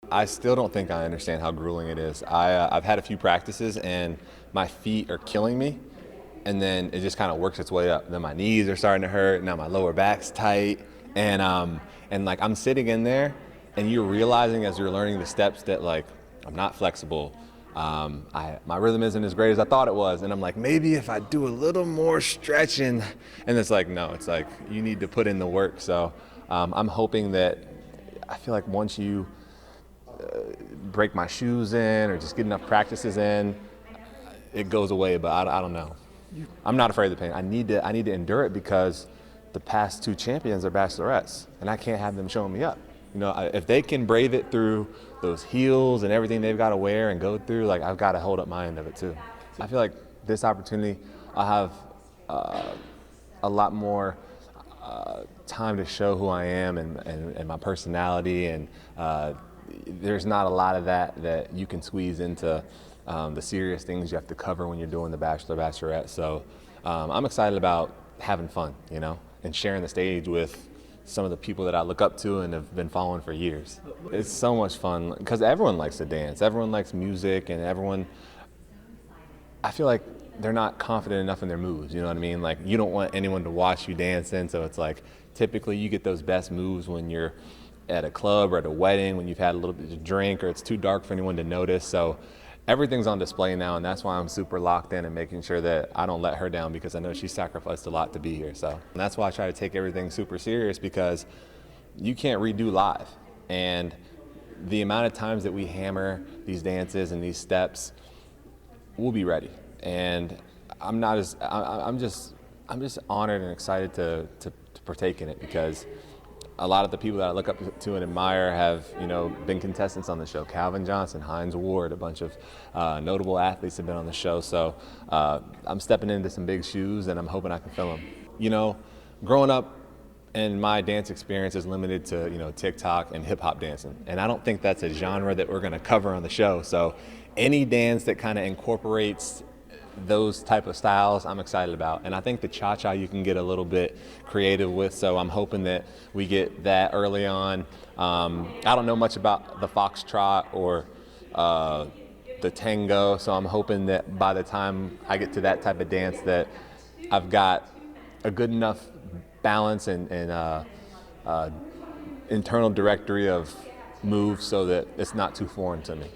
I still don't think I understand how grueling it is. I've had a few practices and my feet are killing me, and then it just kind of works its way up. Then my knees are starting to hurt. Now my lower back's tight, and like I'm sitting in there, and you're realizing as you're learning the steps that like I'm not flexible. My rhythm isn't as great as I thought it was, and I'm like, maybe if I do a little more stretching, and it's like, no, it's like you need to put in the work. So I'm hoping that I feel like once you break my shoes in or just get enough practices in, it goes away. But I don't know. I'm not afraid of the pain. I need to endure it because the past two champions are bachelorettes, and I can't have them showing me up. You know, if they can brave it through those heels and everything they've got to wear and go through, like I've got to hold up my end of it too. I feel like this opportunity, I'll have a lot more time to show who I am and my personality, and there's not a lot of that you can squeeze into the serious things you have to cover when you're doing the Bachelor, Bachelorette. So I'm excited about having fun, you know, and sharing the stage with some of the people that I look up to and have been following for years. It's so much fun because everyone likes to dance, everyone likes music, and I feel like they're not confident enough in their moves, you know what I mean? Like, you don't want anyone to watch you dancing, so it's like typically you get those best moves when you're at a club or at a wedding, when you've had a little bit to drink or it's too dark for anyone to notice. So everything's on display now, and that's why I'm super locked in and making sure that I don't let her down because I know she sacrificed a lot to be here. So and that's why I try to take everything super serious because you can't redo live. And the amount of times that we hammer these dances and these steps, we'll be ready. And I'm just honored and excited to partake in it because a lot of the people that I look up to and admire have, you know, been contestants on the show. Calvin Johnson, Hines Ward, a bunch of notable athletes have been on the show. So I'm stepping into some big shoes, and I'm hoping I can fill them. You know, growing up and my dance experience is limited to, you know, TikTok and hip hop dancing. And I don't think that's a genre that we're gonna cover on the show. So any dance that kind of incorporates those type of styles I'm excited about, and I think the cha-cha you can get a little bit creative with, so I'm hoping that we get that early on. I don't know much about the foxtrot or the tango, so I'm hoping that by the time I get to that type of dance that I've got a good enough balance and internal directory of moves so that it's not too foreign to me.